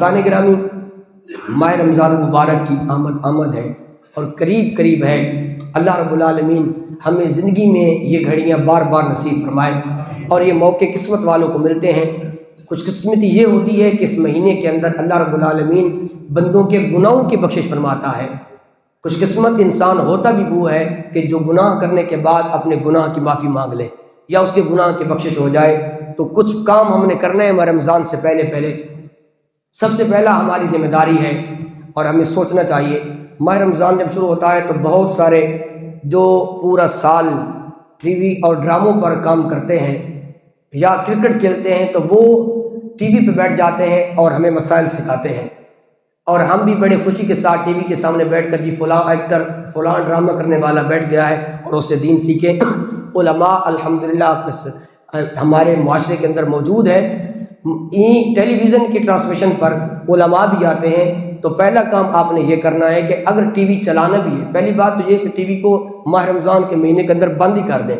دوستان گرامی، ماہ رمضان المبارک کی آمد ہے اور قریب ہے۔ اللہ رب العالمین ہمیں زندگی میں یہ گھڑیاں بار بار نصیب فرمائے اور یہ موقع قسمت والوں کو ملتے ہیں۔ خوش قسمتی یہ ہوتی ہے کہ اس مہینے کے اندر اللہ رب العالمین بندوں کے گناہوں کی بخشش فرماتا ہے۔ خوش قسمت انسان ہوتا بھی وہ ہے کہ جو گناہ کرنے کے بعد اپنے گناہ کی معافی مانگ لے یا اس کے گناہ کی بخشش ہو جائے۔ تو کچھ کام ہم نے کرنے ہیں رمضان سے پہلے۔ سب سے پہلا ہماری ذمہ داری ہے اور ہمیں سوچنا چاہیے، ماہ رمضان جب شروع ہوتا ہے تو بہت سارے جو پورا سال ٹی وی اور ڈراموں پر کام کرتے ہیں یا کرکٹ کھیلتے ہیں تو وہ ٹی وی پہ بیٹھ جاتے ہیں اور ہمیں مسائل سکھاتے ہیں، اور ہم بھی بڑے خوشی کے ساتھ ٹی وی کے سامنے بیٹھ کر جی فلاں ایکٹر فلاں ڈرامہ کرنے والا بیٹھ گیا ہے اور اس سے دین سیکھیں۔ علماء الحمدللہ ہمارے معاشرے کے اندر موجود ہے، ٹیلی ویژن کی ٹرانسمیشن پر علماء بھی آتے ہیں۔ تو پہلا کام آپ نے یہ کرنا ہے کہ اگر ٹی وی چلانا بھی ہے، پہلی بات تو یہ کہ ٹی وی کو ماہ رمضان کے مہینے کے اندر بند ہی کر دیں۔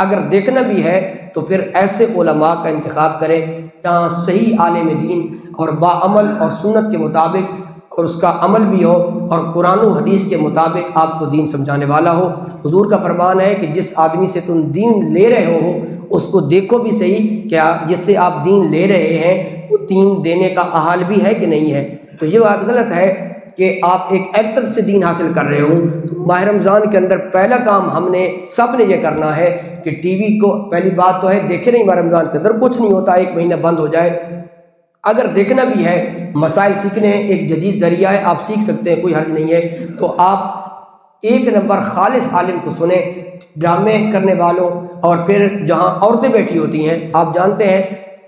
اگر دیکھنا بھی ہے تو پھر ایسے علماء کا انتخاب کریں جہاں صحیح عالم دین اور باعمل اور سنت کے مطابق اور اس کا عمل بھی ہو اور قرآن و حدیث کے مطابق آپ کو دین سمجھانے والا ہو۔ حضور کا فرمان ہے کہ جس آدمی سے تم دین لے رہے ہو اس کو دیکھو بھی صحیح، کیا جس سے آپ دین لے رہے ہیں وہ دین دینے کا اہل بھی ہے کہ نہیں ہے۔ تو یہ بات غلط ہے کہ آپ ایک ایکٹر سے دین حاصل کر رہے ہو۔ تو ماہ رمضان کے اندر پہلا کام ہم نے سب نے یہ کرنا ہے کہ ٹی وی کو، پہلی بات تو ہے دیکھے نہیں، ماہ رمضان کے اندر کچھ نہیں ہوتا، ایک مہینہ بند ہو جائے۔ اگر دیکھنا بھی ہے، مسائل سیکھنے ہیں، ایک جدید ذریعہ ہے، آپ سیکھ سکتے ہیں، کوئی حرج نہیں ہے۔ تو آپ ایک نمبر خالص عالم کو سنیں، ڈرامے کرنے والوں، اور پھر جہاں عورتیں بیٹھی ہوتی ہیں، آپ جانتے ہیں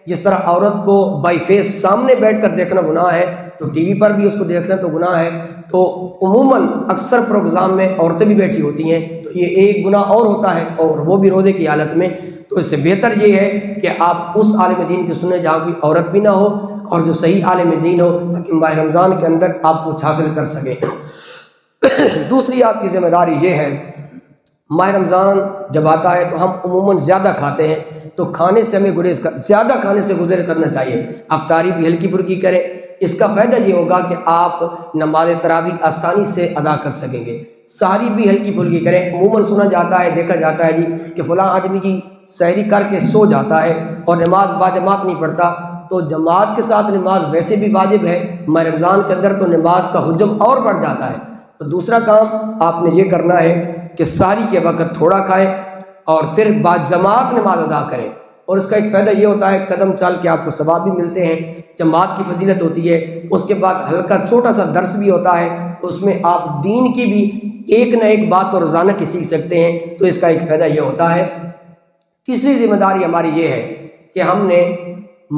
جس طرح عورت کو بائی فیس سامنے بیٹھ کر دیکھنا گناہ ہے تو ٹی وی پر بھی اس کو دیکھنا تو گناہ ہے۔ تو عموماً اکثر پروگرام میں عورتیں بھی بیٹھی ہوتی ہیں، تو یہ ایک گناہ اور ہوتا ہے، اور وہ بھی روزے کی حالت میں۔ تو اس سے بہتر یہ ہے کہ آپ اس عالم دین کی سنیں جہاں کوئی عورت بھی نہ ہو اور جو صحیح عالم دین ہو، تاکہ ماہ رمضان کے اندر آپ کچھ حاصل کر سکیں۔ دوسری آپ کی ذمہ داری یہ ہے، ماہ رمضان جب آتا ہے تو ہم عموماً زیادہ کھاتے ہیں، تو کھانے سے ہمیں زیادہ کھانے سے گریز کرنا چاہیے۔ افطاری بھی ہلکی پھلکی کریں، اس کا فائدہ یہ ہوگا کہ آپ نماز تراویح آسانی سے ادا کر سکیں گے۔ سحری بھی ہلکی پھلکی کریں۔ عموماً سنا جاتا ہے، دیکھا جاتا ہے جی کہ فلاں آدمی کی سحری کر کے سو جاتا ہے اور نماز باجماعت نہیں پڑھتا۔ تو جماعت کے ساتھ نماز ویسے بھی واجب ہے، ماہ رمضان کے اندر تو نماز کا حجم اور بڑھ جاتا ہے۔ تو دوسرا کام آپ نے یہ کرنا ہے کہ سحری کے وقت تھوڑا کھائیں اور پھر باجماعت نماز ادا کریں، اور اس کا ایک فائدہ یہ ہوتا ہے قدم چل کے آپ کو ثواب بھی ملتے ہیں، جماعت کی فضیلت ہوتی ہے۔ اس کے بعد ہلکا چھوٹا سا درس بھی ہوتا ہے، اس میں آپ دین کی بھی ایک نہ ایک بات تو روزانہ کی سیکھ سکتے ہیں، تو اس کا ایک فائدہ یہ ہوتا ہے۔ تیسری ذمہ داری ہماری یہ ہے کہ ہم نے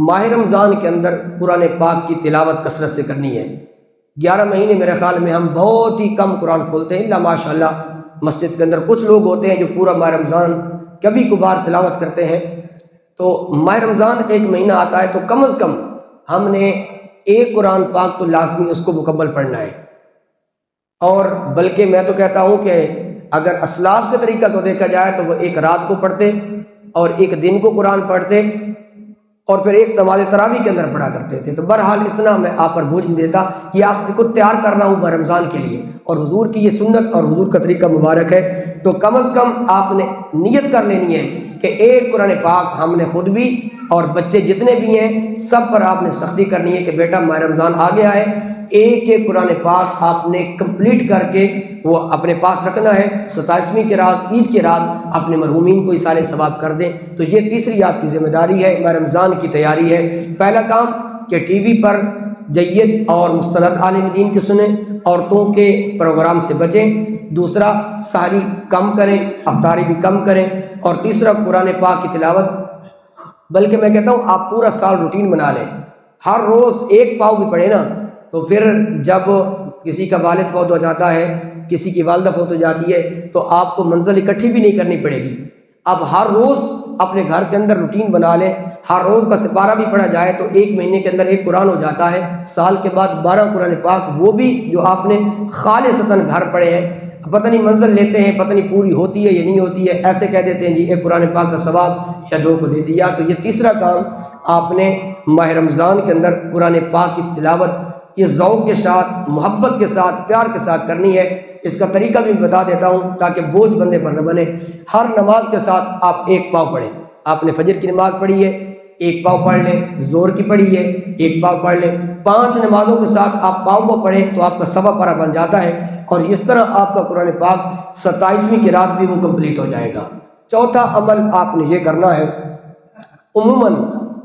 ماہ رمضان کے اندر قرآن پاک کی تلاوت کثرت سے کرنی ہے۔ 11 مہینے میرے خیال میں ہم بہت ہی کم قرآن کھولتے ہیں، اللہ ماشاء اللہ مسجد کے اندر کچھ لوگ ہوتے ہیں جو پورا ماہ رمضان کبھی کبھار تلاوت کرتے ہیں۔ تو ماہ رمضان کا ایک مہینہ آتا ہے تو کم از کم ہم نے ایک قرآن پاک تو لازمی اس کو مکمل پڑھنا ہے، اور بلکہ میں تو کہتا ہوں کہ اگر اسلاف کے طریقہ کو دیکھا جائے تو وہ ایک رات کو پڑھتے اور ایک دن کو قرآن پڑھتے اور پھر ایک نماز تراویح کے اندر پڑھا کرتے تھے۔ تو بہرحال اتنا میں آپ پر بوجھ نہیں دیتا، یہ آپ کو تیار کر رہا ہوں ماہ رمضان کے لیے، اور حضور کی یہ سنت اور حضور کا طریقہ مبارک ہے۔ تو کم از کم آپ نے نیت کر لینی ہے کہ ایک قرآن پاک ہم نے خود بھی اور بچے جتنے بھی ہیں سب پر آپ نے سختی کرنی ہے کہ بیٹا ماہ رمضان آ گیا ہے، ایک ایک قرآن پاک آپ نے کمپلیٹ کر کے وہ اپنے پاس رکھنا ہے۔ 27ویں کی رات، عید کی رات اپنے مرحومین کو اصالہ ثواب کر دیں۔ تو یہ تیسری آپ کی ذمہ داری ہے، ماہ رمضان کی تیاری ہے۔ پہلا کام کہ ٹی وی پر جید اور مستند عالم دین کی سنیں، عورتوں کے پروگرام سے بچیں۔ دوسرا سحری کم کریں، افطاری بھی کم کریں، اور تیسرا قرآن پاک کی تلاوت، بلکہ میں کہتا ہوں آپ پورا سال روٹین بنا لیں، ہر روز ایک پاؤ بھی پڑھے نا، تو پھر جب کسی کا والد فوت ہو جاتا ہے، کسی کی والدہ فوت ہو جاتی ہے، تو آپ کو منزل اکٹھی بھی نہیں کرنی پڑے گی۔ اب ہر روز اپنے گھر کے اندر روٹین بنا لیں، ہر روز کا سپارہ بھی پڑھا جائے تو ایک مہینے کے اندر ایک قرآن ہو جاتا ہے، سال کے بعد 12 قرآن پاک، وہ بھی جو آپ نے خالصتاً گھر پڑھے ہیں۔ پتہ نہیں منزل لیتے ہیں، پتہ نہیں پوری ہوتی ہے یا نہیں ہوتی ہے، ایسے کہہ دیتے ہیں جی ایک قرآن پاک کا ثواب یا 2 کو دے دیا۔ تو یہ تیسرا کام آپ نے ماہ رمضان کے اندر قرآن پاک کی تلاوت یہ ذوق کے ساتھ، محبت کے ساتھ، پیار کے ساتھ کرنی ہے۔ اس کا طریقہ بھی بتا دیتا ہوں تاکہ بوجھ بندے پر نہ بنے۔ ہر نماز کے ساتھ آپ ایک پاؤ پڑھیں۔ آپ نے فجر کی نماز پڑھی ہے، ایک پاؤ پڑھ لیں، زور کی پڑھی ہے، ایک پاؤ پڑھ لیں۔ 5 نمازوں کے ساتھ آپ پاؤ پڑھیں تو آپ کا سوا پارہ بن جاتا ہے، اور اس طرح آپ کا قرآن پاک 27ویں کی رات بھی وہ کمپلیٹ ہو جائے گا۔ چوتھا عمل آپ نے یہ کرنا ہے، عموماً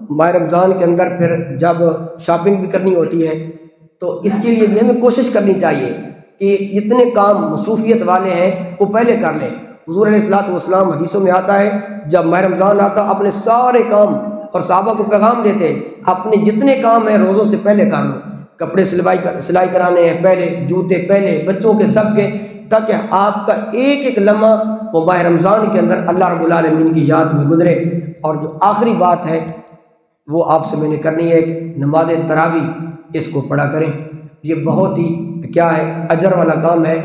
ماہ رمضان کے اندر پھر جب شاپنگ بھی کرنی ہوتی ہے تو اس کے لیے بھی ہمیں کوشش کرنی چاہیے کہ جتنے کام مصروفیت والے ہیں وہ پہلے کر لیں۔ حضور علیہ الصلوۃ والسلام حدیثوں میں آتا ہے جب ماہ رمضان آتا اپنے سارے کام، اور صحابہ کو پیغام دیتے اپنے جتنے کام ہیں روزوں سے پہلے کر لو، کپڑے سلائی کرانے ہیں پہلے، جوتے پہلے، بچوں کے سب کے، تاکہ آپ کا ایک ایک لمحہ وہ ماہ رمضان کے اندر اللہ رب العالمین کی یاد میں گزرے۔ اور جو آخری بات ہے وہ آپ سے میں نے کرنی ہے کہ نماز تراویح اس کو پڑھا کریں۔ یہ بہت ہی کیا ہے اجر والا کام ہے۔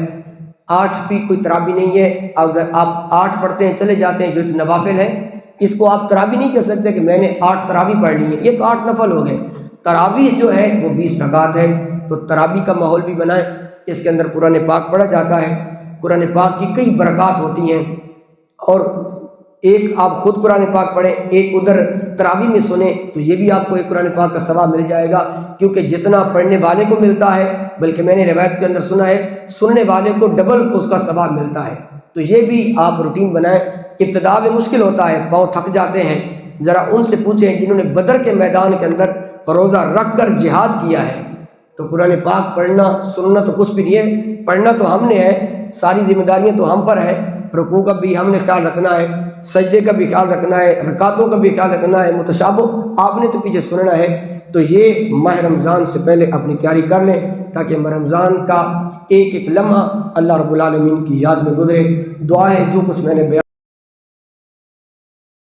8 بھی کوئی تراویح نہیں ہے، اگر آپ 8 پڑھتے ہیں چلے جاتے ہیں جو نوافل ہیں، اس کو آپ تراویح نہیں کہہ سکتے کہ میں نے 8 تراویح پڑھ لی ہیں، یہ تو 8 نفل ہو گئے۔ تراویح جو ہے وہ 20 رکعات ہے، تو تراویح کا ماحول بھی بنائیں۔ اس کے اندر قرآن پاک پڑھا جاتا ہے، قرآن پاک کی کئی برکات ہوتی ہیں، اور ایک آپ خود قرآن پاک پڑھیں، ایک ادھر تراویح میں سنیں تو یہ بھی آپ کو ایک قرآن پاک کا ثواب مل جائے گا، کیونکہ جتنا پڑھنے والے کو ملتا ہے، بلکہ میں نے روایت کے اندر سنا ہے سننے والے کو ڈبل اس کا ثواب ملتا ہے۔ تو یہ بھی آپ روٹین بنائیں۔ ابتدا میں مشکل ہوتا ہے، پاؤں تھک جاتے ہیں، ذرا ان سے پوچھیں جنہوں نے بدر کے میدان کے اندر روزہ رکھ کر جہاد کیا ہے، تو قرآن پاک پڑھنا سننا تو کچھ بھی نہیں ہے، پڑھنا تو ہم نے ہے، ساری ذمہ داریاں تو ہم پر ہے، رکوع کا بھی ہم نے خیال رکھنا ہے، سجدے کا بھی خیال رکھنا ہے، رکعتوں کا بھی خیال رکھنا ہے، متشابہ آپ نے تو پیچھے سننا ہے۔ تو یہ ماہ رمضان سے پہلے اپنی تیاری کر لیں تاکہ ماہ رمضان کا ایک ایک لمحہ اللہ رب العالمین کی یاد میں گزرے۔ دعا ہے جو کچھ میں نے بیان